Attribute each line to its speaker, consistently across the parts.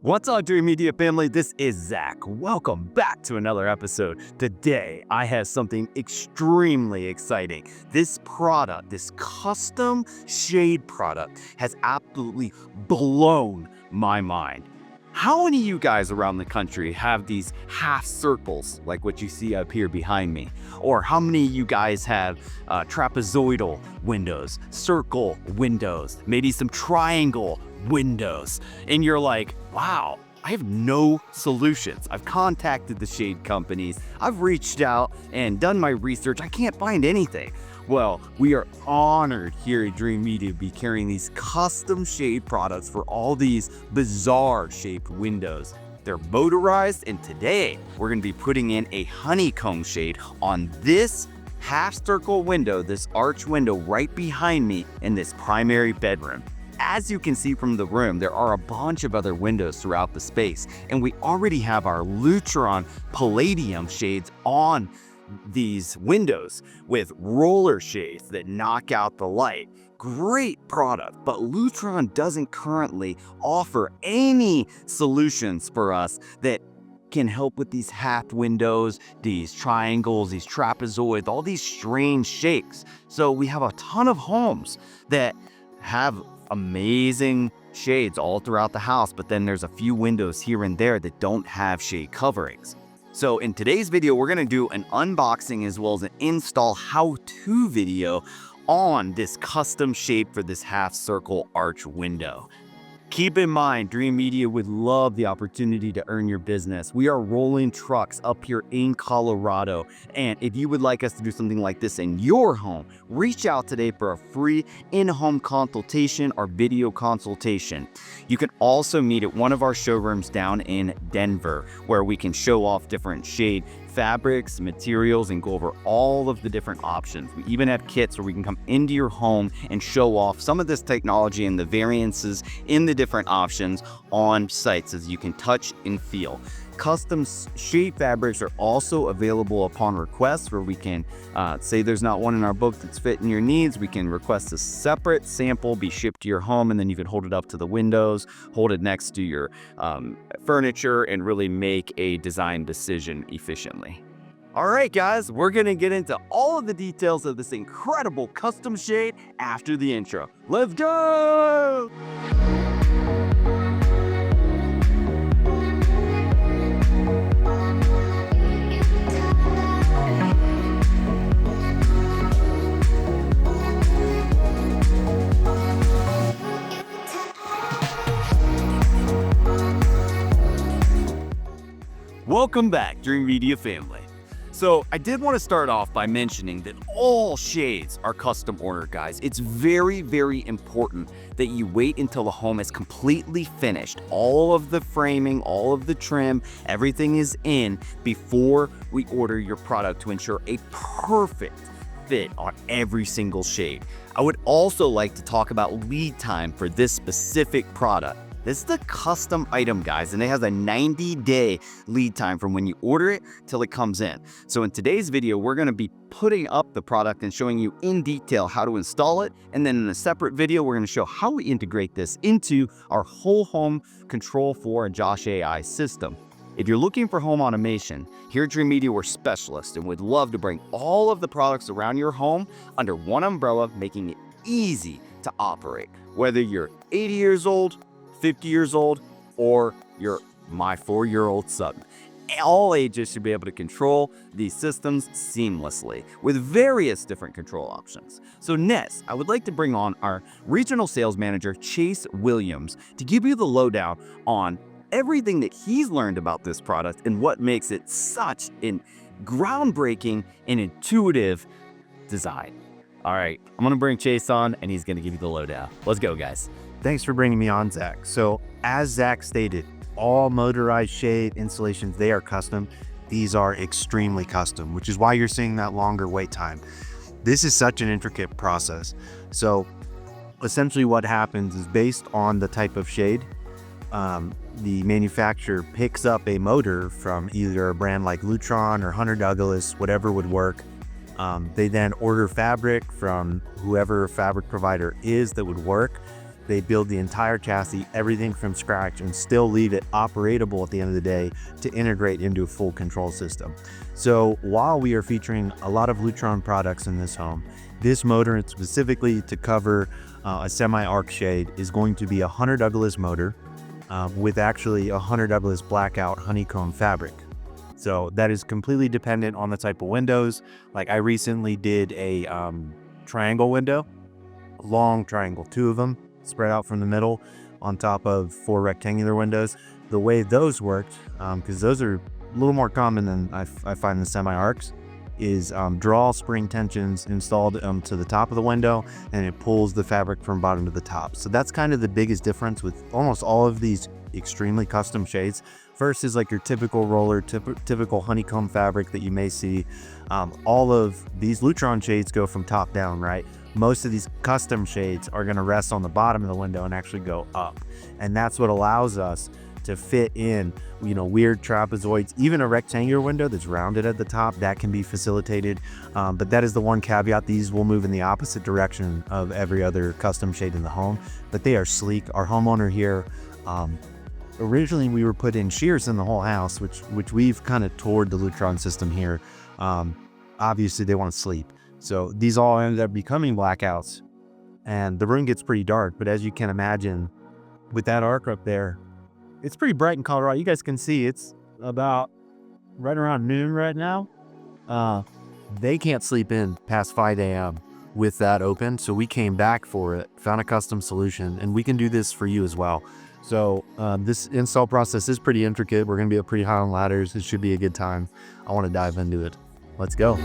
Speaker 1: What's up, Dream Media family? This is Zach. Welcome back to another episode. Today, I have something extremely exciting. This product, this custom shade product, has absolutely blown my mind. How many of you guys around the country have these half circles like what you see up here behind me? Or how many of you guys have trapezoidal windows, circle windows, maybe some triangle windows? And you're like, wow, I have no solutions. I've contacted the shade companies. I've reached out and done my research. I can't find anything. Well, we are honored here at Dream Media to be carrying these custom shade products for all these bizarre shaped windows. They're motorized, and today we're going to be putting in a honeycomb shade on this half circle window, this arch window right behind me in this primary bedroom. As you can see from the room, there are a bunch of other windows throughout the space, and we already have our Lutron Palladium shades on these windows with roller shades that knock out the light. Great product, but Lutron doesn't currently offer any solutions for us that can help with these half windows, these triangles, these trapezoids, all these strange shapes. So we have a ton of homes that have amazing shades all throughout the house, but then there's a few windows here and there that don't have shade coverings. So in today's video, we're gonna do an unboxing as well as an install how-to video on this custom shape for this half circle arch window. Keep in mind, Dream Media would love the opportunity to earn your business. We are rolling trucks up here in Colorado. And if you would like us to do something like this in your home, reach out today for a free in-home consultation or video consultation. You can also meet at one of our showrooms down in Denver, where we can show off different shade fabrics, materials, and go over all of the different options. We even have kits where we can come into your home and show off some of this technology and the variances in the different options on sites as you can touch and feel. Custom shade fabrics are also available upon request, where we can say there's not one in our book that's fitting your needs. We can request a separate sample be shipped to your home, and then you can hold it up to the windows, hold it next to your furniture, and really make a design decision efficiently. All right, guys, we're gonna get into all of the details of this incredible custom shade after the intro. Let's go! Welcome back, Dream Media family. So I did want to start off by mentioning that all shades are custom ordered, guys. It's very, very important that you wait until the home is completely finished. All of the framing, all of the trim, everything is in before we order your product to ensure a perfect fit on every single shade. I would also like to talk about lead time for this specific product. This is the custom item, guys, and it has a 90-day lead time from when you order it till it comes in. So in today's video, we're going to be putting up the product and showing you in detail how to install it. And then in a separate video, we're going to show how we integrate this into our whole home Control4 and Josh AI system. If you're looking for home automation, here at Dream Media, we're specialists and would love to bring all of the products around your home under one umbrella, making it easy to operate. Whether you're 80 years old, 50 years old, or you're my 4-year-old son. All ages should be able to control these systems seamlessly with various different control options. So next, I would like to bring on our regional sales manager, Chase Williams, to give you the lowdown on everything that he's learned about this product and what makes it such a groundbreaking and intuitive design. All right, I'm gonna bring Chase on and he's gonna give you the lowdown. Let's go, guys.
Speaker 2: Thanks for bringing me on, Zach. So as Zach stated, all motorized shade installations, they are custom. These are extremely custom, which is why you're seeing that longer wait time. This is such an intricate process. So essentially what happens is, based on the type of shade, the manufacturer picks up a motor from either a brand like Lutron or Hunter Douglas, whatever would work. They then order fabric from whoever fabric provider is that would work. They build the entire chassis, everything from scratch, and still leave it operatable at the end of the day to integrate into a full control system. So while we are featuring a lot of Lutron products in this home, this motor, and specifically to cover a semi-arc shade, is going to be a Hunter Douglas motor with actually a Hunter Douglas blackout honeycomb fabric. So that is completely dependent on the type of windows. Like I recently did a triangle window, long triangle, 2 of them spread out from the middle on top of 4 rectangular windows. The way those worked, because those are a little more common than I find the semi-arcs, is draw spring tensions installed to the top of the window, and it pulls the fabric from bottom to the top. So that's kind of the biggest difference with almost all of these extremely custom shades versus like your typical roller, typical honeycomb fabric that you may see. All of these Lutron shades go from top down, right? Most of these custom shades are going to rest on the bottom of the window and actually go up. And that's what allows us to fit in, weird trapezoids, even a rectangular window that's rounded at the top, that can be facilitated. But that is the one caveat. These will move in the opposite direction of every other custom shade in the home, but they are sleek. Our homeowner here, originally we were put in shears in the whole house, which we've kind of toured the Lutron system here. Obviously they want to sleep. So these all ended up becoming blackouts, and the room gets pretty dark. But as you can imagine, with that arc up there, it's pretty bright in Colorado. You guys can see it's about right around noon right now. They can't sleep in past 5 a.m. with that open. So we came back for it, found a custom solution, and we can do this for you as well. So this install process is pretty intricate. We're going to be up pretty high on ladders. It should be a good time. I want to dive into it. Let's go.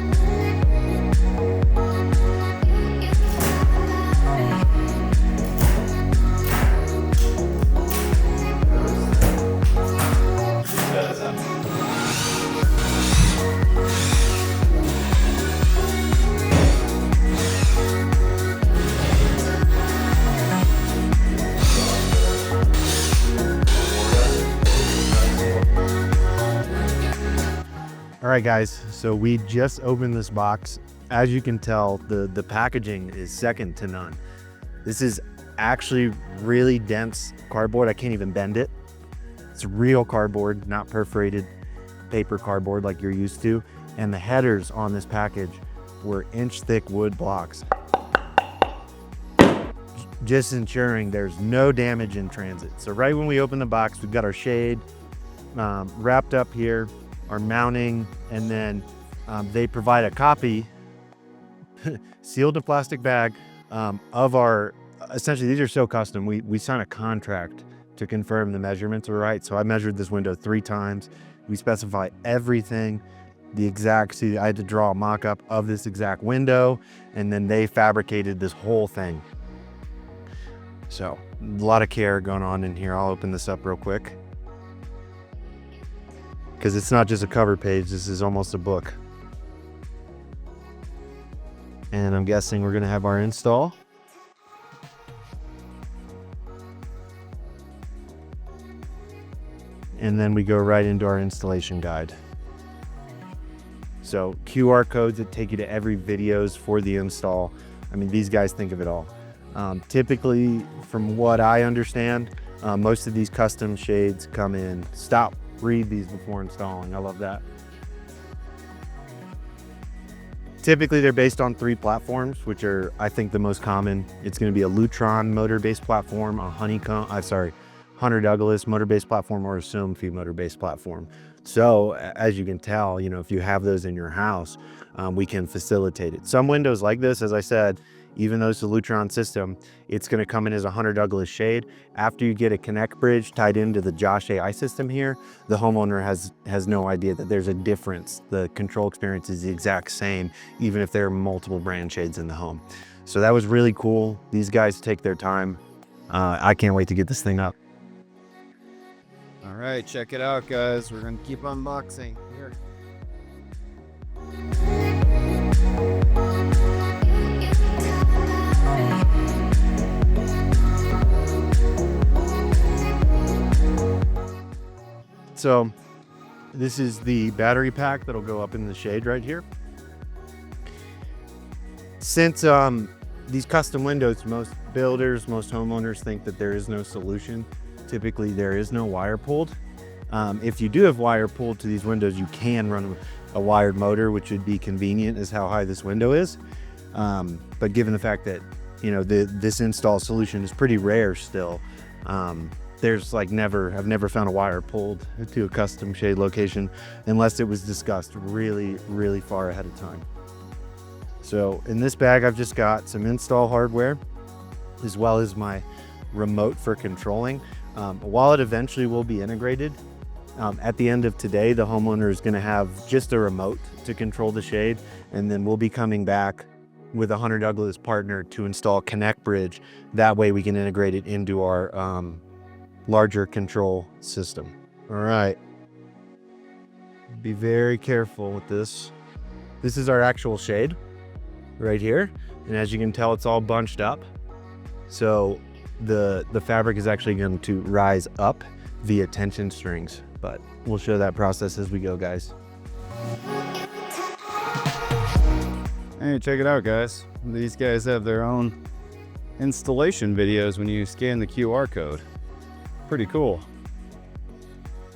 Speaker 2: All right, guys, so we just opened this box. As you can tell, the packaging is second to none. This is actually really dense cardboard. I can't even bend it. It's real cardboard, not perforated paper cardboard like you're used to. And the headers on this package were inch-thick wood blocks, just ensuring there's no damage in transit. So right when we open the box, we've got our shade wrapped up here, our mounting, and then they provide a copy, sealed in plastic bag, of our, essentially these are so custom, we sign a contract to confirm the measurements are right. So I measured this window 3 times. We specify everything, the exact, see, I had to draw a mock-up of this exact window, and then they fabricated this whole thing. So a lot of care going on in here. I'll open this up real quick, because it's not just a cover page, this is almost a book. And I'm guessing we're gonna have our install. And then we go right into our installation guide. So QR codes that take you to every videos for the install. I mean, these guys think of it all. Typically, from what I understand, most of these custom shades come in, read these before installing. I love that. Typically, they're based on 3 platforms, which are, I think, the most common. It's going to be a Lutron motor-based platform, a Hunter Douglas motor-based platform, or a Somfy motor-based platform. So, as you can tell, if you have those in your house, we can facilitate it. Some windows like this, as I said, even though it's a Lutron system, it's going to come in as a Hunter Douglas shade. After you get a connect bridge tied into the Josh AI system here, the homeowner has no idea that there's a difference. The control experience is the exact same, even if there are multiple brand shades in the home. So that was really cool. These guys take their time. I can't wait to get this thing up.
Speaker 1: All right, check it out, guys. We're going to keep unboxing here.
Speaker 2: So this is the battery pack that'll go up in the shade right here. Since these custom windows, most builders, most homeowners think that there is no solution. Typically, there is no wire pulled. If you do have wire pulled to these windows, you can run a wired motor, which would be convenient as how high this window is. But given the fact that, you know, this install solution is pretty rare still, there's like I've never found a wire pulled to a custom shade location unless it was discussed really, really far ahead of time. So in this bag, I've just got some install hardware as well as my remote for controlling. While it eventually will be integrated, at the end of today, the homeowner is going to have just a remote to control the shade, and then we'll be coming back with a Hunter Douglas partner to install Connect Bridge. That way we can integrate it into our larger control system. All right. Be very careful with this. This is our actual shade right here. And as you can tell, it's all bunched up. So the fabric is actually going to rise up via tension strings, but we'll show that process as we go, guys.
Speaker 1: Hey, check it out, guys. These guys have their own installation videos when you scan the QR code. Pretty cool.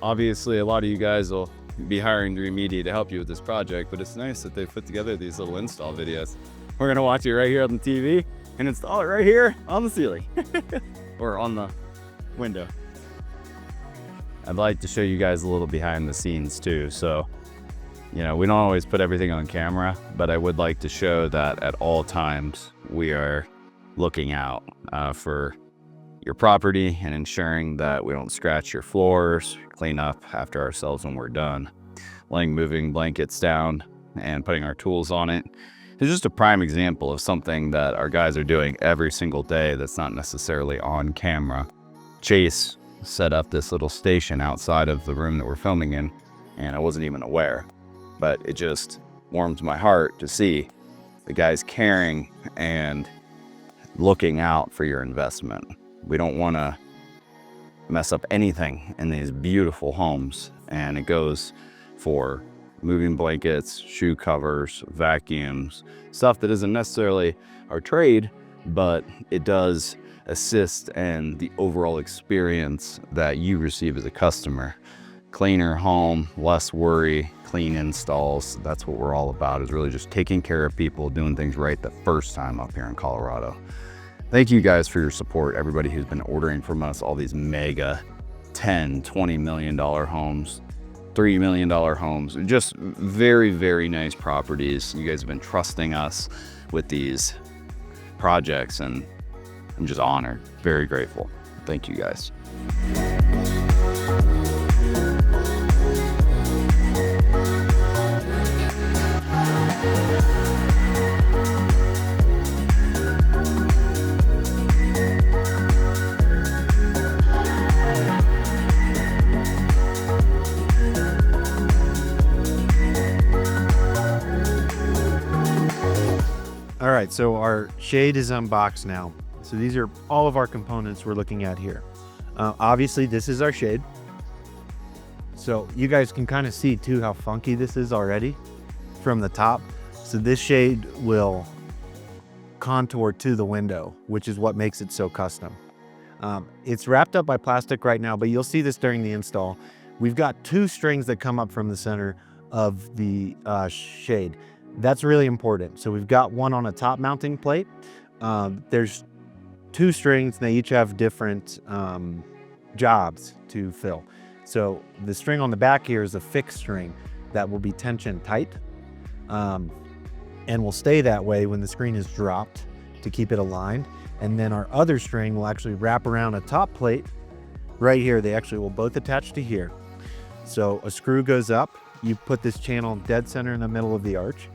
Speaker 1: Obviously, a lot of you guys will be hiring Dream Media to help you with this project, but it's nice that they've put together these little install videos. We're gonna watch it right here on the TV and install it right here on the ceiling or on the window. I'd like to show you guys a little behind the scenes too. So, you know, we don't always put everything on camera, but I would like to show that at all times we are looking out for your property and ensuring that we don't scratch your floors, clean up after ourselves when we're done. Laying moving blankets down and putting our tools on it is just a prime example of something that our guys are doing every single day that's not necessarily on camera. Chase set up this little station outside of the room that we're filming in, and I wasn't even aware, but it just warms my heart to see the guys caring and looking out for your investment. We don't want to mess up anything in these beautiful homes, and it goes for moving blankets, shoe covers, vacuums, stuff that isn't necessarily our trade, but it does assist in the overall experience that you receive as a customer. Cleaner home, less worry, clean installs. That's what we're all about, is really just taking care of people, doing things right the first time up here in Colorado. Thank you guys for your support, everybody who's been ordering from us all these mega $10, $20 million homes, $3 million homes, just very, very nice properties. You guys have been trusting us with these projects, and I'm just honored, very grateful. Thank you guys.
Speaker 2: All right, so our shade is unboxed now. So these are all of our components we're looking at here. Obviously, this is our shade. So you guys can kind of see too how funky this is already from the top. So this shade will contour to the window, which is what makes it so custom. It's wrapped up by plastic right now, but you'll see this during the install. We've got two strings that come up from the center of the shade. That's really important. So we've got one on a top mounting plate. There's two strings, and they each have different jobs to fill. So the string on the back here is a fixed string that will be tension tight and will stay that way when the screen is dropped to keep it aligned. And then our other string will actually wrap around a top plate right here. They actually will both attach to here. So a screw goes up. You put this channel dead center in the middle of the arch.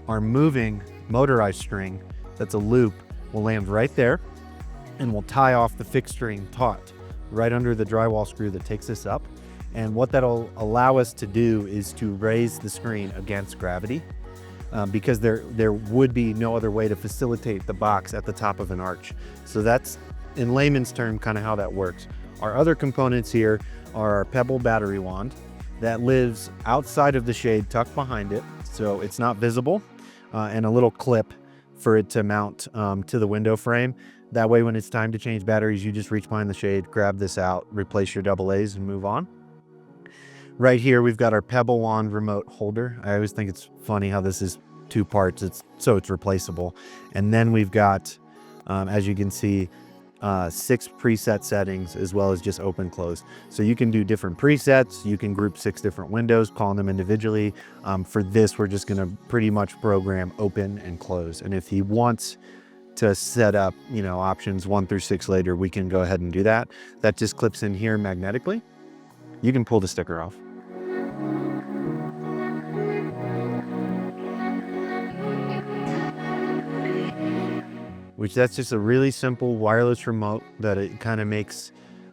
Speaker 2: Our moving motorized string, that's a loop, will land right there, and we'll tie off the fixed string taut right under the drywall screw that takes this up. And what that'll allow us to do is to raise the screen against gravity, because there would be no other way to facilitate the box at the top of an arch. So that's, in layman's term, kind of how that works. Our other components here are our Pebble battery wand that lives outside of the shade, tucked behind it, so it's not visible, and a little clip for it to mount to the window frame. That way, when it's time to change batteries, you just reach behind the shade, grab this out, replace your AA's, and move on. Right here, we've got our Pebble wand remote holder. I always think it's funny how this is 2 parts. It's replaceable. And then we've got, as you can see, 6 preset settings, as well as just open close. So you can do different presets. You can group 6 different windows, calling them individually. For this, we're just going to pretty much program open and close. And if he wants to set up, options 1 through 6 later, we can go ahead and do that. That just clips in here magnetically. You can pull the sticker off. That's just a really simple wireless remote that it kind of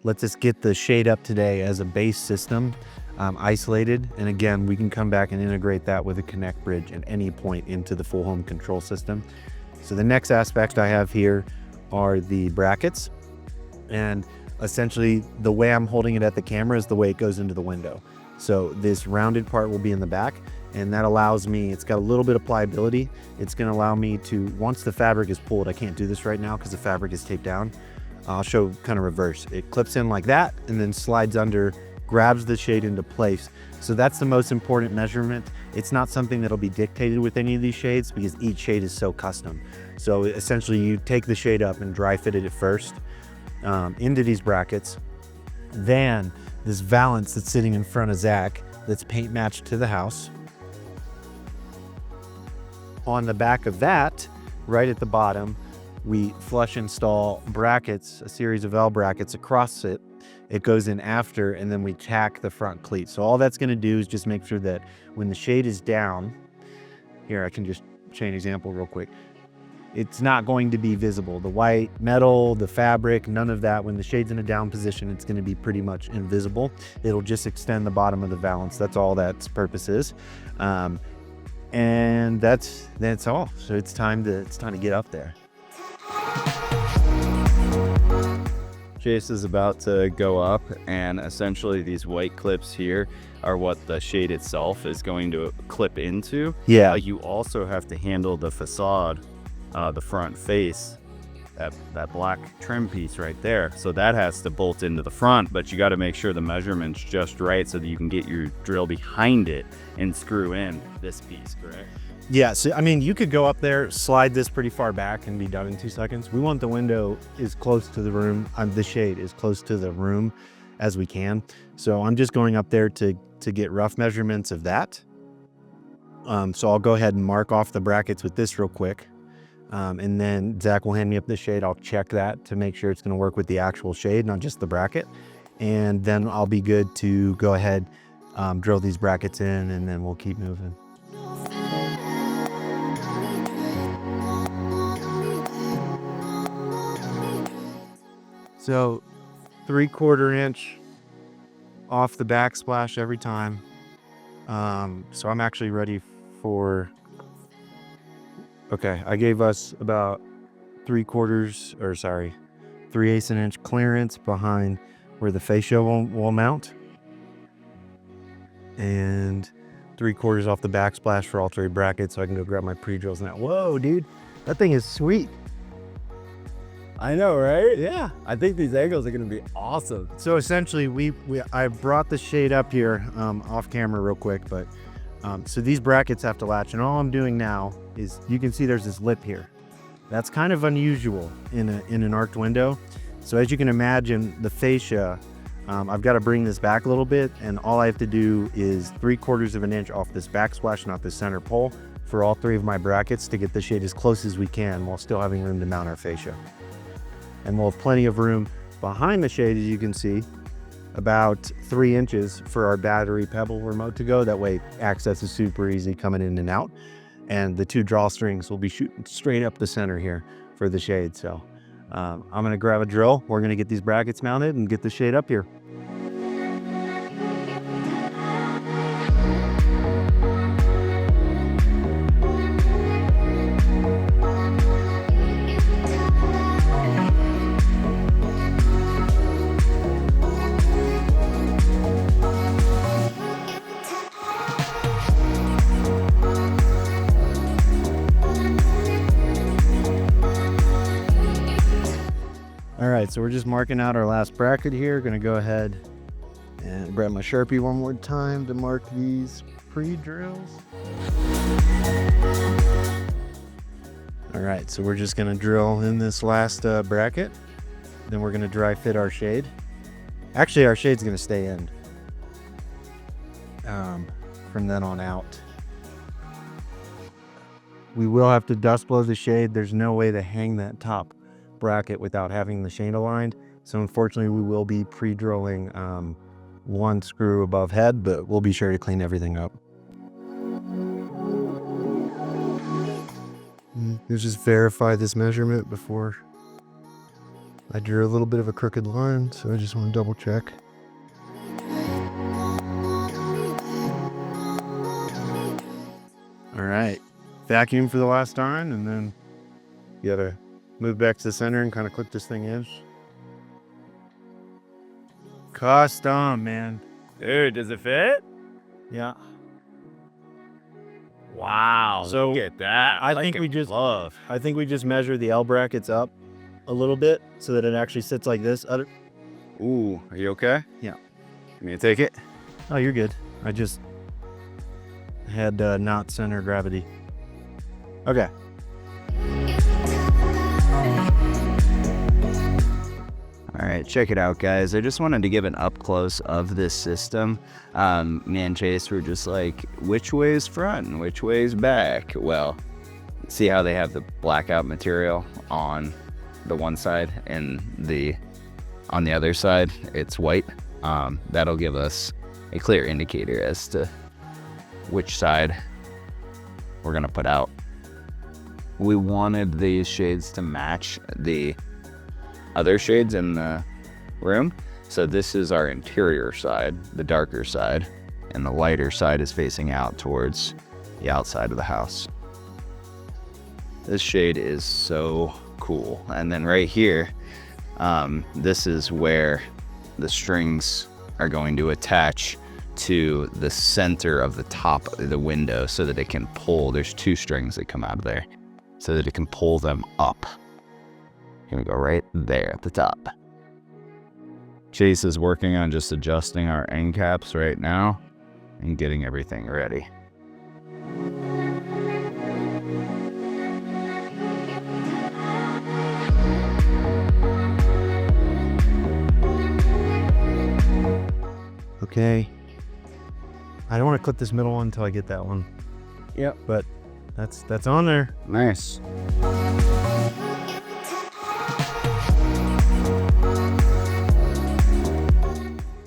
Speaker 2: lets us get the shade up today as a base system, isolated. And again, we can come back and integrate that with a connect bridge at any point into the full home control system. So the next aspect I have here are the brackets. And essentially the way I'm holding it at the camera is the way it goes into the window. So this rounded part will be in the back, and that allows me, it's got a little bit of pliability. It's going to allow me to, once the fabric is pulled, I can't do this right now because the fabric is taped down. I'll show kind of reverse. It clips in like that and then slides under, grabs the shade into place. So that's the most important measurement. It's not something that'll be dictated with any of these shades because each shade is so custom. So essentially you take the shade up and dry fitted it first into these brackets. Then this valance that's sitting in front of Zach, that's paint matched to the house. On the back of that, right at the bottom, we flush install brackets, a series of L brackets across it. It goes in after, and then we tack the front cleat. So all that's gonna do is just make sure that when the shade is down, here I can just show you an example real quick. It's not going to be visible. The white metal, the fabric, none of that. When the shade's in a down position, it's gonna be pretty much invisible. It'll just extend the bottom of the valance. That's all that's purpose is. And that's all. So it's time to get up there.
Speaker 1: Chase is about to go up, and essentially these white clips here are what the shade itself is going to clip into.
Speaker 2: Yeah.
Speaker 1: You also have to handle the facade, the front face, that black trim piece right there. So that has to bolt into the front, but you got to make sure the measurement's just right so that you can get your drill behind it and screw in this piece, correct?
Speaker 2: Yeah, so I mean, you could go up there, slide this pretty far back and be done in 2 seconds. We want the window as close to the room, the shade as close to the room as we can. So I'm just going up there to get rough measurements of that. So I'll go ahead and mark off the brackets with this real quick. And then Zach will hand me up the shade. I'll check that to make sure it's gonna work with the actual shade, not just the bracket. And then I'll be good to go ahead, drill these brackets in, and then we'll keep moving. So 3/4 inch off the backsplash every time. So I'm actually ready for, okay, I gave us about 3/8 of an inch clearance behind where the fascia will mount. And 3/4 off the backsplash for all 3 brackets, so I can go grab my pre-drills now. Whoa, dude, that thing is sweet.
Speaker 1: I know, right?
Speaker 2: Yeah.
Speaker 1: I think these angles are gonna be awesome.
Speaker 2: So essentially, I brought the shade up here off camera real quick, but so these brackets have to latch, and all I'm doing now is, you can see there's this lip here. That's kind of unusual in an arced window. So as you can imagine, the fascia, I've got to bring this back a little bit, and all I have to do is 3/4 of an inch off this backsplash, not the center pole, for all 3 of my brackets to get the shade as close as we can while still having room to mount our fascia. And we'll have plenty of room behind the shade, as you can see, about 3 inches for our battery Pebble remote to go. That way access is super easy coming in and out. And the 2 drawstrings will be shooting straight up the center here for the shade. So I'm gonna grab a drill. We're gonna get these brackets mounted and get the shade up here. right, so we're just marking out our last bracket here. Gonna go ahead and grab my Sharpie one more time to mark these pre-drills. All right, so we're just gonna drill in this last bracket. Then we're gonna dry fit our shade. Actually, our shade's gonna stay in from then on out. We will have to dust blow the shade. There's no way to hang that top bracket without having the shade aligned. So unfortunately, we will be pre-drilling one screw above head, but we'll be sure to clean everything up. Let's just verify this measurement before I drew a little bit of a crooked line, so I just want to double check. All right, vacuum for the last time, and then you gotta move back to the center and kind of clip this thing in. Custom, man.
Speaker 1: Dude, does it fit?
Speaker 2: Yeah.
Speaker 1: Wow.
Speaker 2: So,
Speaker 1: look at that.
Speaker 2: I think we just measure the L brackets up a little bit so that it actually sits like this.
Speaker 1: Ooh, are you okay?
Speaker 2: Yeah.
Speaker 1: You mean to take it?
Speaker 2: Oh, you're good. I just had not center gravity. Okay.
Speaker 3: All right, check it out, guys. I just wanted to give an up close of this system. Me and Chase were just like, which way is front and which way is back? Well, see how they have the blackout material on the one side and on the other side, it's white. That'll give us a clear indicator as to which side we're gonna put out. We wanted these shades to match the other shades in the room. So this is our interior side, the darker side, and the lighter side is facing out towards the outside of the house. This shade is so cool. And then right here, this is where the strings are going to attach to the center of the top of the window so that it can pull. There's two strings that come out of there so that it can pull them up. Here we go, right there at the top. Chase is working on just adjusting our end caps right now and getting everything ready.
Speaker 2: Okay. I don't want to clip this middle one until I get that one.
Speaker 3: Yep.
Speaker 2: But that's on there.
Speaker 3: Nice.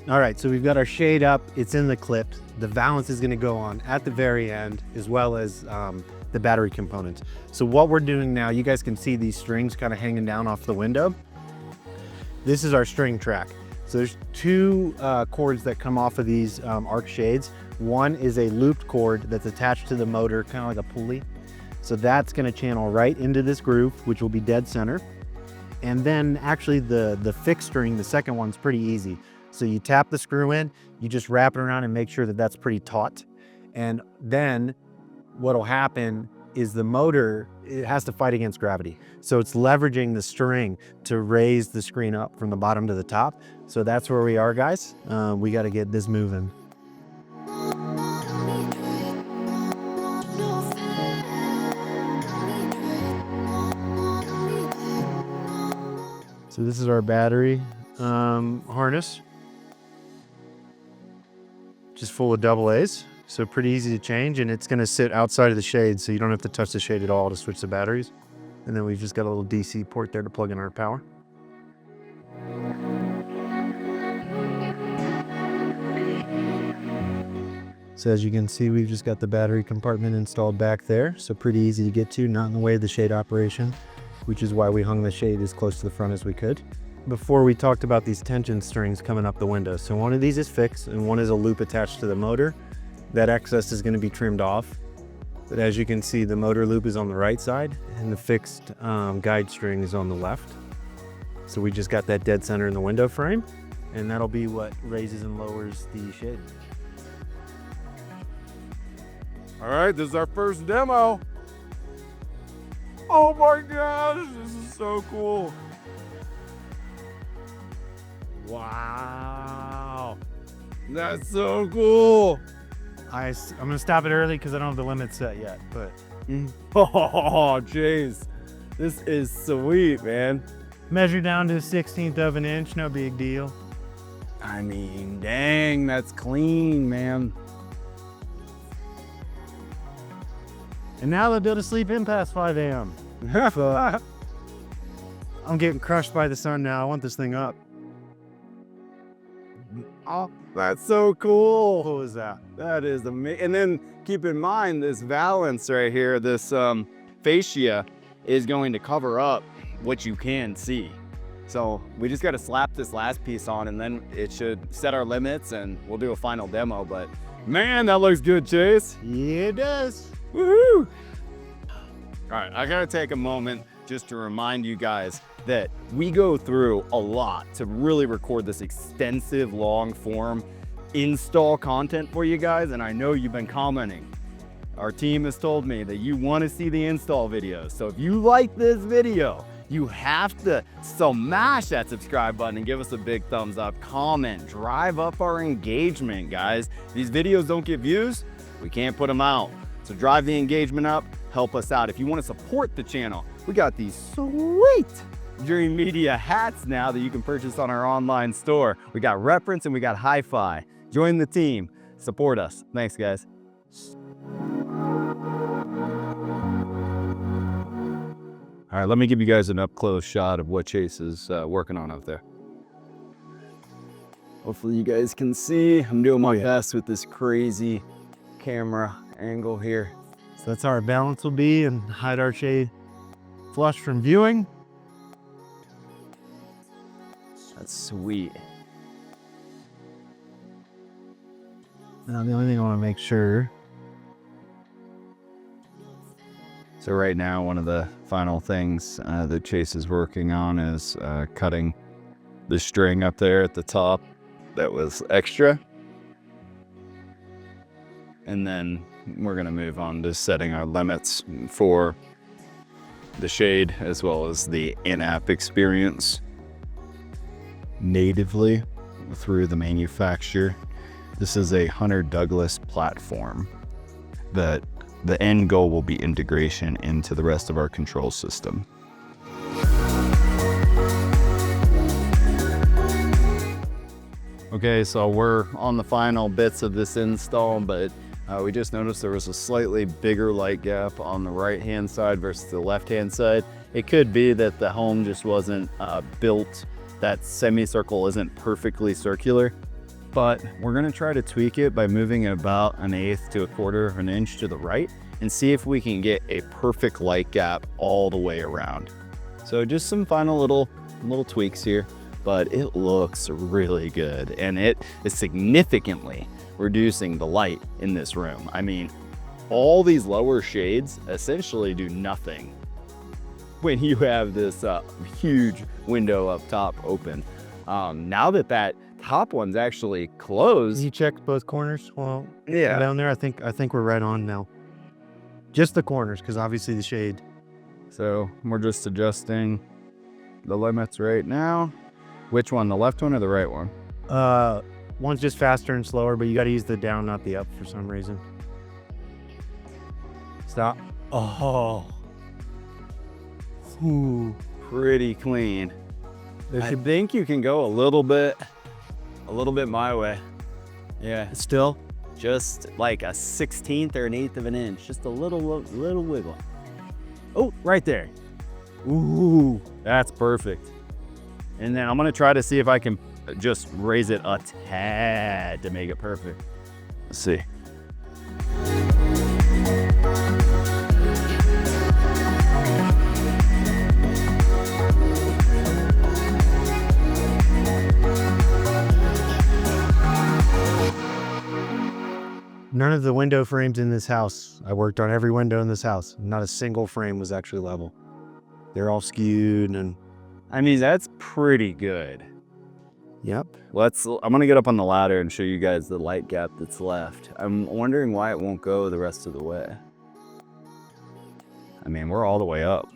Speaker 2: All right, so we've got our shade up. It's in the clips. The valance is going to go on at the very end, as well as the battery components. So what we're doing now, you guys can see these strings kind of hanging down off the window. This is our string track. So there's two cords that come off of these arc shades. One is a looped cord that's attached to the motor, kind of like a pulley. So that's going to channel right into this groove, which will be dead center. And then actually the fixed string, the second one's pretty easy. So you tap the screw in, you just wrap it around and make sure that that's pretty taut. And then what'll happen is the motor, it has to fight against gravity. So it's leveraging the string to raise the screen up from the bottom to the top. So that's where we are, guys. We got to get this moving. So this is our battery harness. Just full of double A's, so pretty easy to change, and it's gonna sit outside of the shade, so you don't have to touch the shade at all to switch the batteries. And then we've just got a little DC port there to plug in our power. So as you can see, we've just got the battery compartment installed back there, so pretty easy to get to, not in the way of the shade operation, which is why we hung the shade as close to the front as we could. Before we talked about these tension strings coming up the window. So one of these is fixed and one is a loop attached to the motor. That excess is going to be trimmed off. But as you can see, the motor loop is on the right side and the fixed guide string is on the left. So we just got that dead center in the window frame, and that'll be what raises and lowers the shade.
Speaker 1: All right, this is our first demo. Oh my gosh, this is so cool. Wow. That's so cool.
Speaker 2: I'm gonna stop it early because I don't have the limit set yet, but
Speaker 1: Oh, jeez. This is sweet, man.
Speaker 2: measure down to 1/16 of an inch, no big deal.
Speaker 1: I mean, dang, that's clean, man.
Speaker 2: And now they'll be able to sleep in past 5 a.m. I'm getting crushed by the sun now. I want this thing up.
Speaker 1: Oh, that's so cool.
Speaker 2: What was that?
Speaker 1: That is amazing. And then keep in mind this valance right here, this fascia is going to cover up what you can see. So we just got to slap this last piece on and then it should set our limits and we'll do a final demo. But man, that looks good, Chase.
Speaker 2: Yeah, it does.
Speaker 1: Woohoo! All right, I gotta take a moment just to remind you guys that we go through a lot to really record this extensive long form install content for you guys, and I know you've been commenting. Our team has told me that you want to see the install videos. So if you like this video, you have to smash that subscribe button and give us a big thumbs up, comment, drive up our engagement, guys. These videos don't get views, we can't put them out. So drive the engagement up, help us out. If you want to support the channel, we got these sweet Dream Media hats now that you can purchase on our online store. We got Reference and we got Hi-Fi. Join the team, support us. Thanks, guys. All right, let me give you guys an up-close shot of what Chase is working on out there. Hopefully you guys can see. I'm doing my best with this crazy camera angle here.
Speaker 2: So that's how our balance will be and hide our shade flush from viewing.
Speaker 1: That's sweet.
Speaker 2: Now the only thing I want to make sure.
Speaker 3: So right now, one of the final things that Chase is working on is cutting the string up there at the top that was extra. And then we're gonna move on to setting our limits for the shade as well as the in-app experience natively through the manufacturer. This is a Hunter Douglas platform that the end goal will be integration into the rest of our control system. Okay, so we're on the final bits of this install, but we just noticed there was a slightly bigger light gap on the right-hand side versus the left-hand side. It could be that the home just wasn't built, that semicircle isn't perfectly circular, but we're gonna try to tweak it by moving it about 1/8 to 1/4 of an inch to the right and see if we can get a perfect light gap all the way around. So just some final little tweaks here, but it looks really good and it is significantly reducing the light in this room. I mean, all these lower shades essentially do nothing when you have this huge window up top open. Now that top one's actually closed.
Speaker 2: You checked both corners? Well,
Speaker 3: Yeah.
Speaker 2: down there, I think we're right on now. Just the corners, because obviously the shade.
Speaker 3: So we're just adjusting the limits right now. Which one, the left one or the right one?
Speaker 2: One's just faster and slower, but you got to use the down, not the up for some reason. Stop.
Speaker 1: Oh,
Speaker 3: Ooh, pretty clean. I think you can go a little bit my way. Yeah,
Speaker 2: Still?
Speaker 1: just like a 1/16 or 1/8 of an inch, just a little wiggle. Oh, right there. Ooh, that's perfect. And then I'm gonna try to see if I can just raise it a tad to make it perfect. Let's see.
Speaker 2: None of the window frames in this house. I worked on every window in this house. Not a single frame was actually level. They're all skewed and...
Speaker 1: I mean, that's pretty good.
Speaker 2: Yep.
Speaker 1: I'm gonna get up on the ladder and show you guys the light gap that's left. I'm wondering why it won't go the rest of the way. I mean, we're all the way up.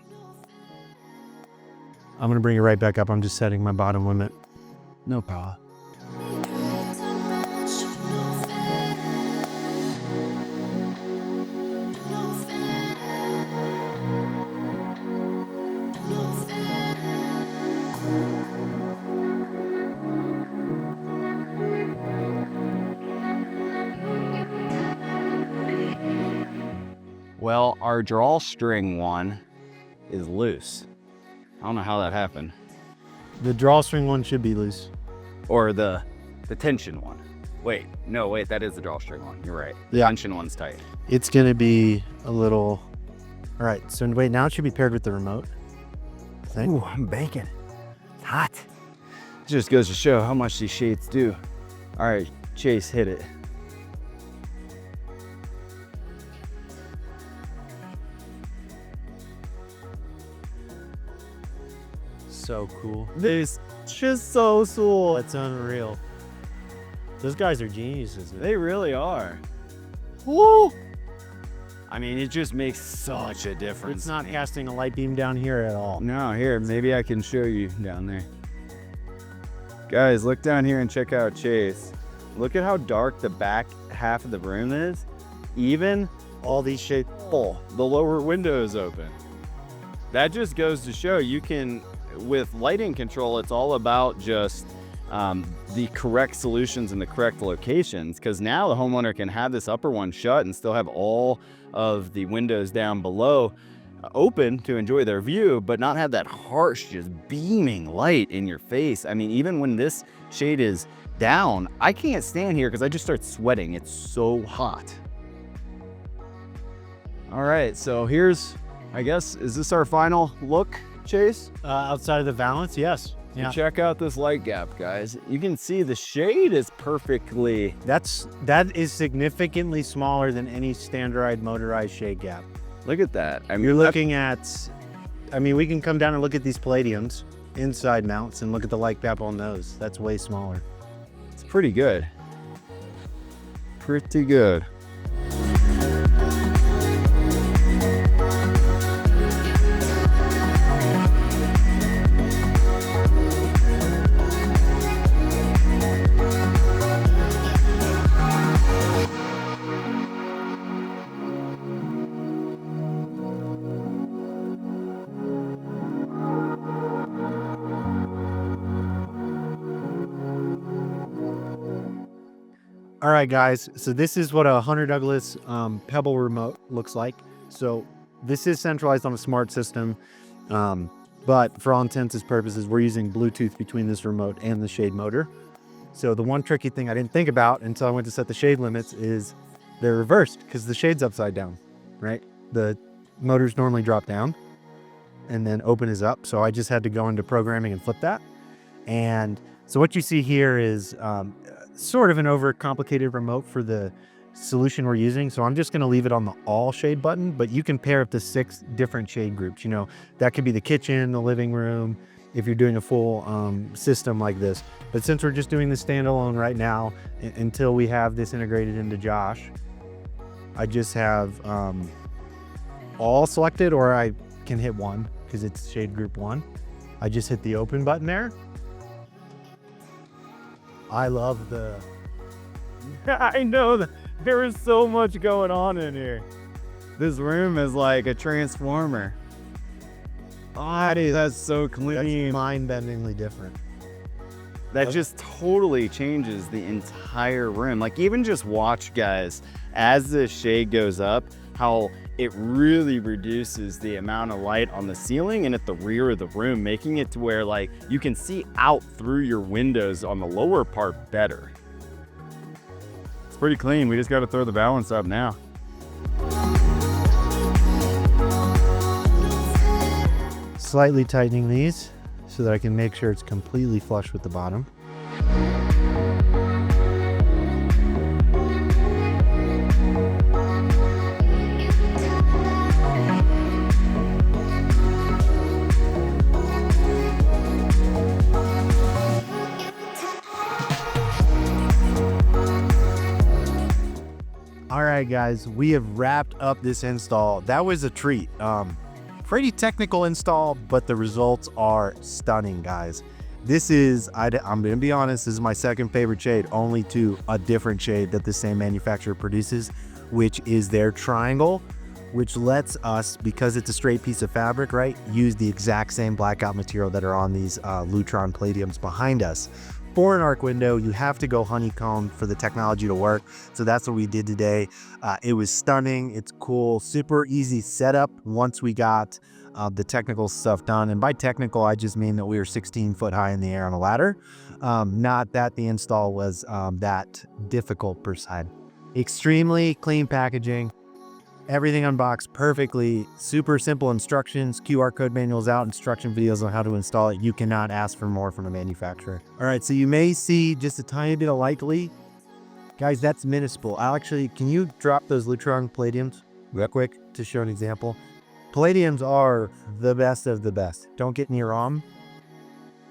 Speaker 2: I'm going to bring it right back up. I'm just setting my bottom limit. No power.
Speaker 3: Well, our drawstring one is loose. I don't know how that happened.
Speaker 2: The drawstring one should be loose.
Speaker 3: Or the tension one. Wait, that is the drawstring one. You're right. The
Speaker 2: Yeah.
Speaker 3: tension one's tight.
Speaker 2: It's gonna be a little. All right. So wait, now it should be paired with the remote. I think.
Speaker 3: Ooh, I'm baking. It's hot. Just goes to show how much these shades do. All right, Chase, hit it.
Speaker 2: So cool.
Speaker 1: This just so cool.
Speaker 2: That's unreal. Those guys are geniuses.
Speaker 3: They really are.
Speaker 1: Woo! I mean, it just makes such a difference.
Speaker 2: It's not casting a light beam down here at all.
Speaker 3: No, here, maybe I can show you down there. Guys, look down here and check out Chase. Look at how dark the back half of the room is. Even
Speaker 2: All these shades.
Speaker 3: the lower window is open. That just goes to show you can, with lighting control, it's all about just the correct solutions in the correct locations, because now the homeowner can have this upper one shut and still have all of the windows down below open to enjoy their view, but not have that harsh, just beaming light in your face. I mean, even when this shade is down, I can't stand here because I just start sweating. It's so hot. All right, so here's, I guess, is this our final look, Chase?
Speaker 2: Outside of the Valance, yes. Yeah.
Speaker 3: Check out this light gap, guys. You can see the shade is perfectly.
Speaker 2: That is significantly smaller than any standardized motorized shade gap.
Speaker 3: Look at that. I mean,
Speaker 2: You're looking at, I mean, we can come down and look at these palladiums, inside mounts, and look at the light gap on those. That's way smaller.
Speaker 3: it's pretty good. Pretty good.
Speaker 2: All right, guys. So this is what a Hunter Douglas Pebble remote looks like. So this is centralized on a smart system, but for all intents and purposes, we're using Bluetooth between this remote and the shade motor. So the one tricky thing I didn't think about until I went to set the shade limits is they're reversed because the shade's upside down, right? The motors normally drop down and then open is up. So I just had to go into programming and flip that. And so what you see here is sort of an overcomplicated remote for the solution we're using. So I'm just going to leave it on the all shade button, but you can pair up to 6 different shade groups. You know, that could be the kitchen, the living room, if you're doing a full system like this. But since we're just doing the standalone right now, until we have this integrated into Josh, I just have all selected, or I can hit 1 because it's shade group 1. I just hit the open button there. I love the.
Speaker 1: I know that there is so much going on in here. This room is like a transformer. Oh, dude, that's so clean.
Speaker 2: That's mind-bendingly different.
Speaker 3: That just totally changes the entire room. Like, even just watch, guys, as the shade goes up, how it really reduces the amount of light on the ceiling and at the rear of the room, making it to where, like, you can see out through your windows on the lower part better. It's pretty clean. We just got to throw the balance up now.
Speaker 2: Slightly tightening these so that I can make sure it's completely flush with the bottom. All right, guys, we have wrapped up this install. That was a treat. Pretty technical install, but the results are stunning, guys. This is, I'm going to be honest, this is my second favorite shade, only to a different shade that the same manufacturer produces, which is their triangle, which lets us, because it's a straight piece of fabric, right, use the exact same blackout material that are on these Lutron Palladiums behind us. For an arc window, you have to go honeycomb for the technology to work. So that's what we did today. It was stunning. It's cool. Super easy setup once we got the technical stuff done. And by technical, I just mean that we were 16 foot high in the air on a ladder. Not that the install was that difficult per se. Extremely clean packaging. Everything unboxed perfectly, super simple instructions, QR code manuals out, instruction videos on how to install it. You cannot ask for more from a manufacturer. All right, so you may see just a tiny bit of light leak. Guys, that's minuscule. Can you drop those Lutron Palladiums real quick to show an example? Palladiums are the best of the best. Don't get me wrong.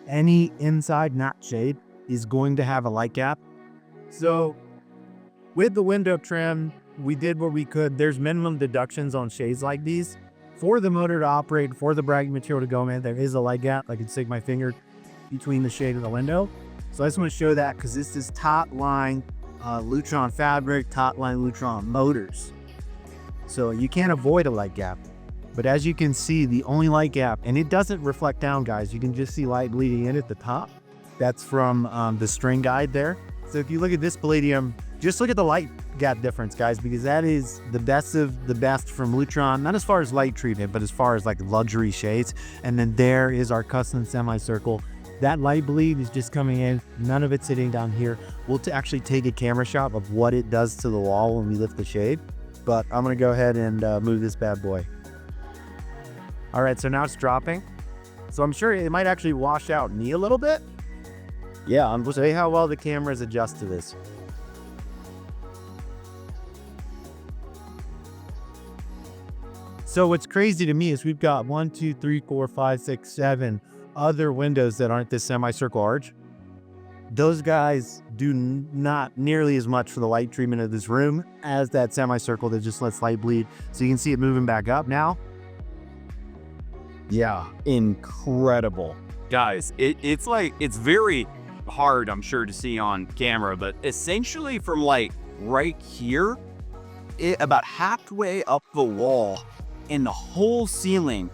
Speaker 2: Any inside not shade is going to have a light gap. So with the window trim, we did what we could. There's minimum deductions on shades like these. For the motor to operate, for the bracket material to go in, there is a light gap. I can stick my finger between the shade and the window. So I just want to show that because this is top line Lutron fabric, top line Lutron motors. So you can't avoid a light gap. But as you can see, the only light gap, and it doesn't reflect down, guys. You can just see light bleeding in at the top. That's from the string guide there. So if you look at this Palladium, just look at the light gap difference, guys, because that is the best of the best from Lutron, not as far as light treatment, but as far as like luxury shades. And then there is our custom semicircle. That light bleed is just coming in. None of it's sitting down here. We'll actually take a camera shot of what it does to the wall when we lift the shade. But I'm going to go ahead and move this bad boy. All right, so now it's dropping. So I'm sure it might actually wash out me a little bit. Yeah, I'm going to say how well the cameras adjust to this. So what's crazy to me is we've got 1, 2, 3, 4, 5, 6, 7 other windows that aren't this semicircle arch. Those guys do not nearly as much for the light treatment of this room as that semicircle that just lets light bleed. So you can see it moving back up now.
Speaker 1: Yeah, incredible. Guys, it's very hard, I'm sure, to see on camera, but essentially from like right here, about halfway up the wall, and the whole ceiling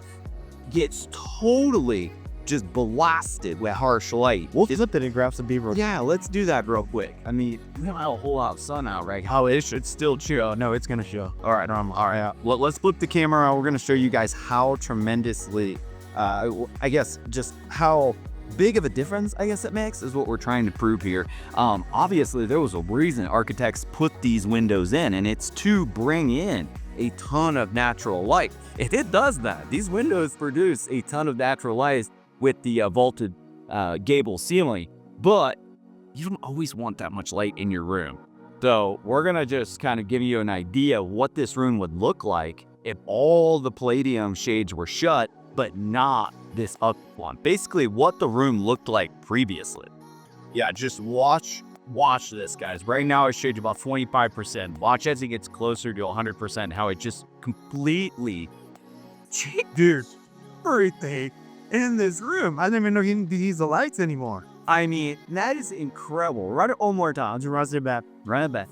Speaker 1: gets totally just blasted with harsh light.
Speaker 2: We'll flip it and grab some B-roll.
Speaker 1: Yeah, let's do that real quick. I mean, we don't have a whole lot of sun out right now. Oh, it should still show.
Speaker 2: No, it's gonna show.
Speaker 1: All right. Well, let's flip the camera out. We're gonna show you guys how tremendously, I guess, just how big of a difference, I guess, it makes is what we're trying to prove here. Obviously, there was a reason architects put these windows in, and it's to bring in a ton of natural light. If it does that, these windows produce a ton of natural light with the vaulted gable ceiling, but you don't always want that much light in your room. So we're gonna just kind of give you an idea of what this room would look like if all the Palladium shades were shut, but not this up one. Basically what the room looked like previously. Yeah, just watch this, guys. Right now it shades about 25%. Watch as it gets closer to 100%, how it just completely changes everything in this room. I didn't even know he didn't use the lights anymore. I mean, that is incredible. Run it one more time. Just run it back. Run it back.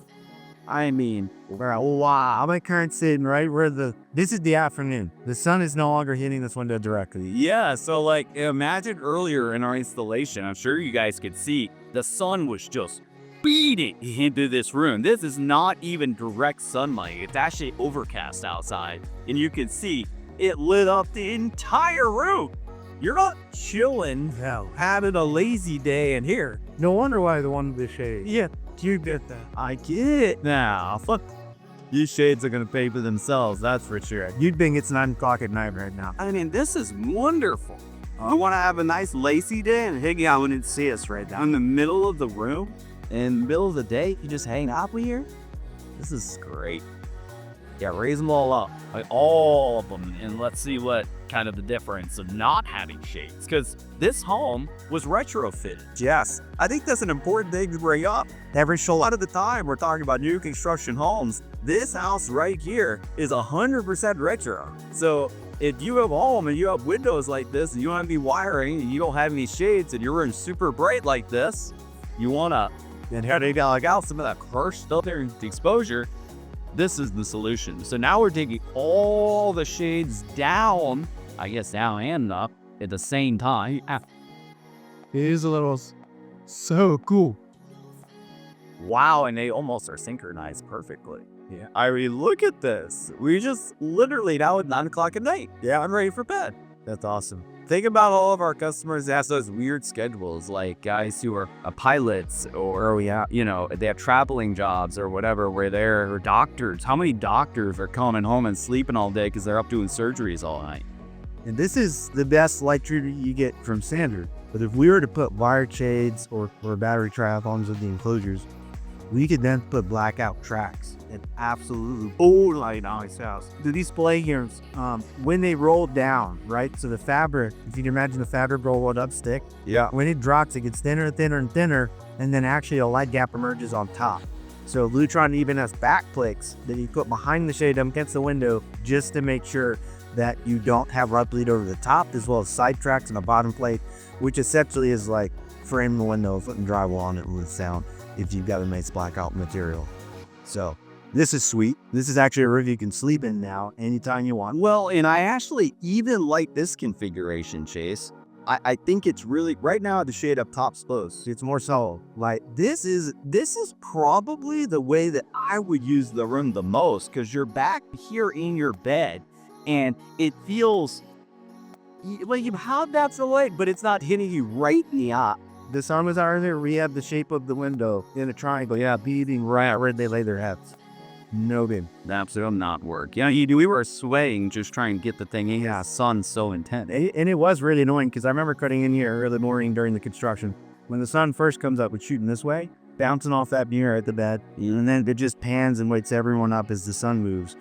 Speaker 1: I mean, wow. I'm currently sitting right where this is the afternoon. The sun is no longer hitting this window directly. Yeah, so like imagine earlier in our installation, I'm sure you guys could see the sun was just beating into this room. This is not even direct sunlight. It's actually overcast outside. And you can see it lit up the entire room. You're not chilling, having a lazy day in here.
Speaker 2: No wonder why the one with the shade.
Speaker 1: Yeah, you get that. I get it now. Fuck. These shades are gonna pay for themselves, that's for sure.
Speaker 2: You'd think it's 9 o'clock at night right now.
Speaker 1: I mean, this is wonderful. I want to have a nice lazy day and hang out and see us right now in the middle of the room. In the middle of the day, you just hang out with here. This is great. Yeah, raise them all up, like all of them, and let's see what kind of the difference of not having shades, because this home was retrofitted. Yes, I think that's an important thing to bring up. A lot of the time we're talking about new construction homes. This house right here is 100% retro. So if you have a home and you have windows like this and you don't have any wiring and you don't have any shades and your room's super bright like this, you want to like out some of that harsh stuff there and exposure, this is the solution. So now we're taking all the shades down, I guess down and up at the same time.
Speaker 2: It is a little so cool.
Speaker 1: Wow, and they almost are synchronized perfectly. Yeah. I mean, look at this. We just literally now at 9 o'clock at night. Yeah, I'm ready for bed. That's awesome. Think about all of our customers that have those weird schedules, like guys who are pilots or, you know, they have traveling jobs or whatever, where they're doctors. How many doctors are coming home and sleeping all day because they're up doing surgeries all night?
Speaker 2: And this is the best light treatment you get from standard. But if we were to put wired shades or battery trap on the enclosures, we could then put blackout tracks and absolutely bold light on his house. The display here, when they roll down, right? So the fabric, if you can imagine the fabric rolled up stick,
Speaker 1: Yeah.
Speaker 2: when it drops, it gets thinner and thinner and thinner, and then actually a light gap emerges on top. So Lutron even has back plates that you put behind the shade up against the window just to make sure that you don't have rub bleed over the top, as well as side tracks and a bottom plate, which essentially is like framing the window, putting drywall on it with sound if you've got a nice blackout material. So this is sweet. This is actually a room you can sleep in now anytime you want.
Speaker 1: Well, and I actually even like this configuration, Chase. I think it's really, right now the shade up top's close.
Speaker 2: It's more solid.
Speaker 1: Like this is probably the way that I would use the room the most, because you're back here in your bed and it feels like you have that light, but it's not hitting you right in the eye.
Speaker 2: The sun was earlier, we have the shape of the window in a triangle. Yeah, beating right where they lay their heads. No big.
Speaker 1: That's will not work. Yeah, we were swaying just trying to get the thing in. Yeah, sun's so intense.
Speaker 2: And it was really annoying because I remember cutting in here early morning during the construction. When the sun first comes up, it's shooting this way, bouncing off that mirror at the bed, and then it just pans and wakes everyone up as the sun moves.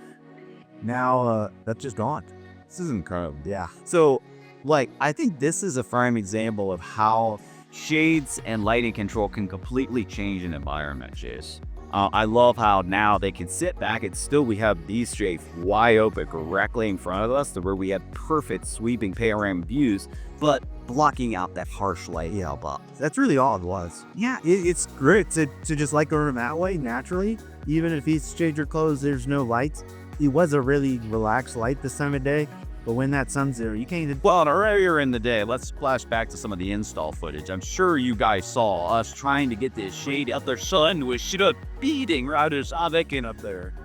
Speaker 2: Now, that's just gone.
Speaker 1: This is incredible.
Speaker 2: Yeah.
Speaker 1: So, like, I think this is a prime example of how shades and lighting control can completely change an environment, Chase. I love how now they can sit back and still we have these shades wide open directly in front of us, to where we have perfect sweeping panoramic views, but blocking out that harsh light above.
Speaker 2: That's really all it was. Yeah, it's great to just like a room that way naturally. Even if you shade your clothes, there's no lights. It was a really relaxed light this time of day. But when that sun's there, you can't even...
Speaker 1: Well, earlier in the day, let's flash back to some of the install footage. I'm sure you guys saw us trying to get this shade out there. Sun was shit beating right as Avekin up there.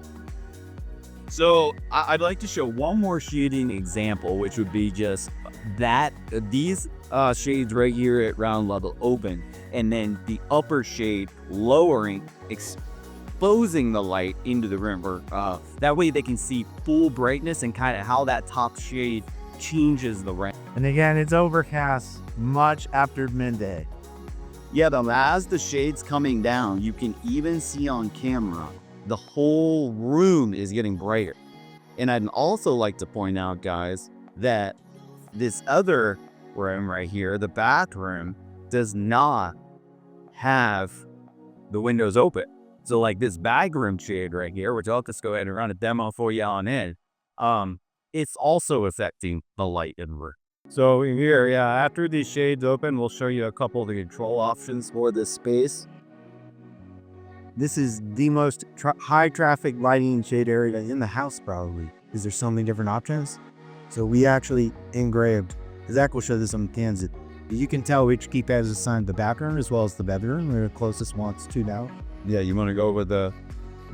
Speaker 1: So I'd like to show one more shading example, which would be just that these shades right here at ground level open, and then the upper shade lowering, exposing the light into the room, or that way they can see full brightness and kind of how that top shade changes the range.
Speaker 2: And again, it's overcast much after midday.
Speaker 1: Yeah, as the shade's coming down, you can even see on camera the whole room is getting brighter. And I'd also like to point out, guys, that this other room right here, the bathroom, does not have the windows open. So like this bag room shade right here, which I'll just go ahead and run a demo for you on in, it's also affecting the light in the room. So here, yeah, after these shades open, we'll show you a couple of the control options for this space.
Speaker 2: This is the most high traffic lighting shade area in the house probably, because there's so many different options. So we actually engraved, Zach will show this on Kansas. You can tell which keypad is assigned the bathroom as well as the bedroom. They're the closest ones to now.
Speaker 1: Yeah, you want to go with the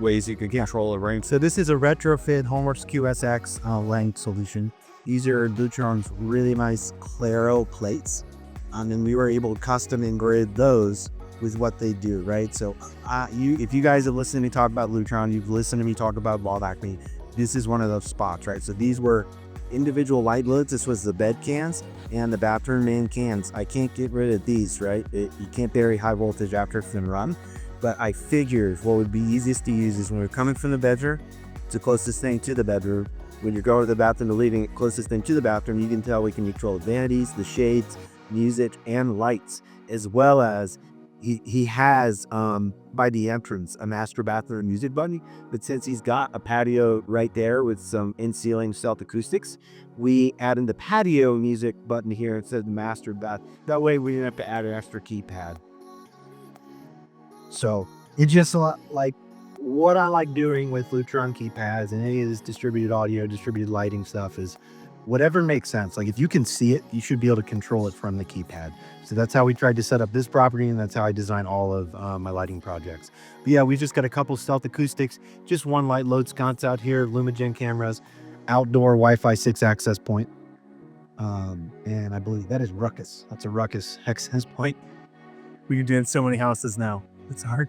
Speaker 1: ways you can control the range.
Speaker 2: So this is a Retrofit Homeworks QSX length solution. These are Lutron's really nice Claro plates. And we were able to custom engrave those with what they do, right? So if you guys have listened to me talk about Lutron, you've listened to me talk about Wall Acme, this is one of those spots, right? So these were individual light loads. This was the bed cans and the bathroom main cans. I can't get rid of these, right? You can't bury high voltage after it's been run. But I figured what would be easiest to use is when we're coming from the bedroom, it's the closest thing to the bedroom. When you're going to the bathroom to leaving it closest thing to the bathroom, you can tell we can control the vanities, the shades, music, and lights, as well as he has by the entrance a master bathroom music button, but since he's got a patio right there with some in-ceiling stealth acoustics, we add in the patio music button here instead of the master bath. That way we didn't have to add an extra keypad. So it's just a lot like what I like doing with Lutron keypads and any of this distributed audio, distributed lighting stuff is whatever makes sense. Like if you can see it, you should be able to control it from the keypad. So that's how we tried to set up this property, and that's how I design all of my lighting projects. But yeah, we just got a couple stealth acoustics, just one light load sconce out here, Lumagen cameras, outdoor Wi-Fi 6 access point. And I believe that is Ruckus. That's a Ruckus access point.
Speaker 1: We can do it in so many houses now. It's hard.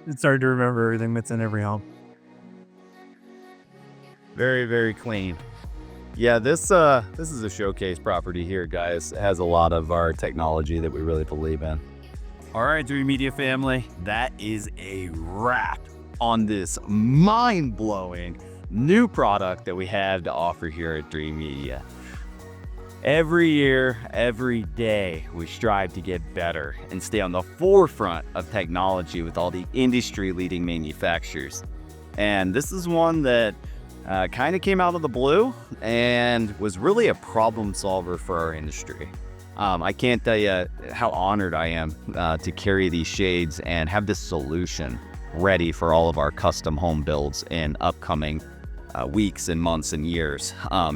Speaker 1: It's hard to remember everything that's in every home. Very, very clean. Yeah, this is a showcase property here, guys. It has a lot of our technology that we really believe in. All right, Dream Media family, that is a wrap on this mind-blowing new product that we have to offer here at Dream Media. Every year, every day, we strive to get better and stay on the forefront of technology with all the industry-leading manufacturers. And this is one that kind of came out of the blue and was really a problem solver for our industry. I can't tell you how honored I am to carry these shades and have this solution ready for all of our custom home builds in upcoming weeks and months and years.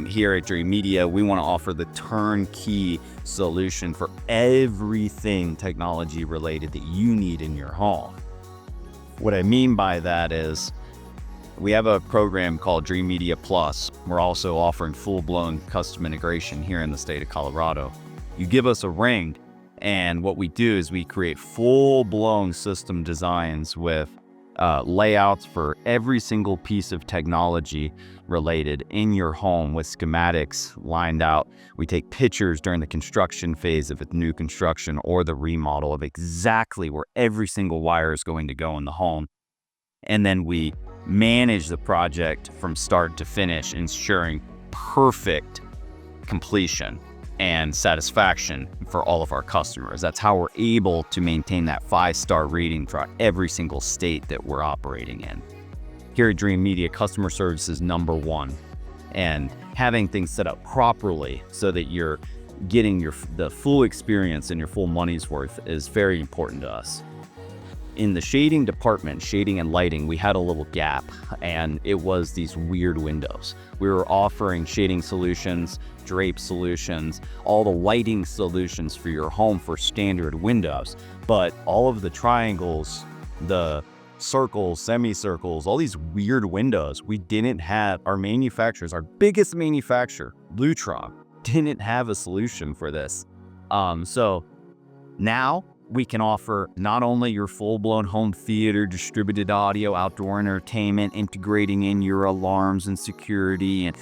Speaker 1: Here at Dream Media, we want to offer the turnkey solution for everything technology related that you need in your home. What I mean by that is we have a program called Dream Media Plus. We're also offering full-blown custom integration here in the state of Colorado. You give us a ring, and what we do is we create full-blown system designs with layouts for every single piece of technology related in your home with schematics lined out. We take pictures during the construction phase of a new construction or the remodel of exactly where every single wire is going to go in the home. And then we manage the project from start to finish, ensuring perfect completion and satisfaction for all of our customers. That's how we're able to maintain that 5-star rating throughout every single state that we're operating in. Here at Dream Media, customer service is #1, and having things set up properly so that you're getting the full experience and your full money's worth is very important to us. In the shading department, shading and lighting, we had a little gap, and it was these weird windows. We were offering shading solutions, drape solutions, all the lighting solutions for your home for standard windows, but all of the triangles, the circles, semicircles, all these weird windows, we didn't have. Our manufacturers, our biggest manufacturer, Lutron, didn't have a solution for this. So now we can offer not only your full-blown home theater, distributed audio, outdoor entertainment, integrating in your alarms and security and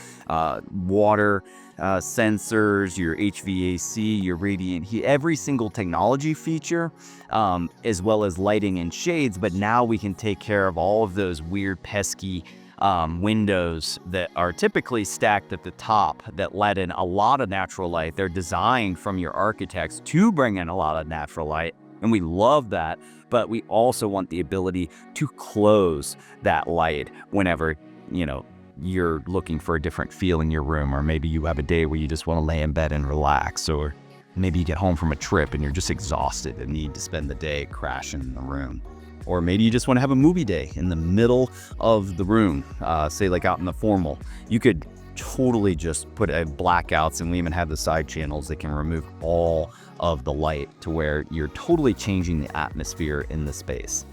Speaker 1: water sensors, your HVAC, your radiant heat, every single technology feature, as well as lighting and shades. But now we can take care of all of those weird, pesky windows that are typically stacked at the top that let in a lot of natural light. They're designed from your architects to bring in a lot of natural light, and we love that, but we also want the ability to close that light whenever, you're looking for a different feel in your room, or maybe you have a day where you just want to lay in bed and relax, or maybe you get home from a trip and you're just exhausted and need to spend the day crashing in the room. Or maybe you just want to have a movie day in the middle of the room, say like out in the formal. You could totally just put blackouts, and we even have the side channels that can remove all of the light to where you're totally changing the atmosphere in the space.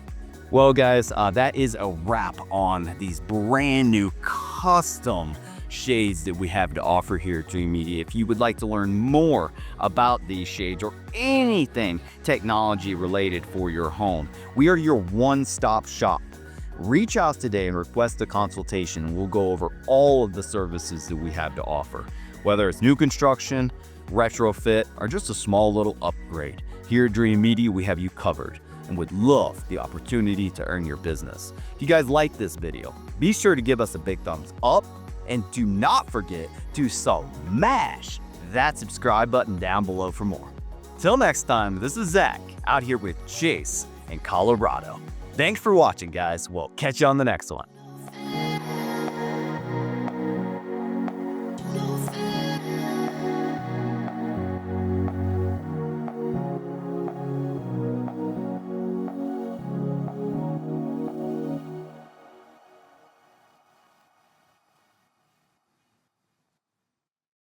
Speaker 1: Well, guys, that is a wrap on these brand new custom shades that we have to offer here at Dream Media. If you would like to learn more about these shades or anything technology related for your home, we are your one-stop shop. Reach out today and request a consultation, and we'll go over all of the services that we have to offer. Whether it's new construction, retrofit, or just a small little upgrade, here at Dream Media, we have you covered and would love the opportunity to earn your business. If you guys like this video, be sure to give us a big thumbs up, and do not forget to smash that subscribe button down below for more. Till next time, this is Zach out here with Chase in Colorado. Thanks for watching, guys. We'll catch you on the next one.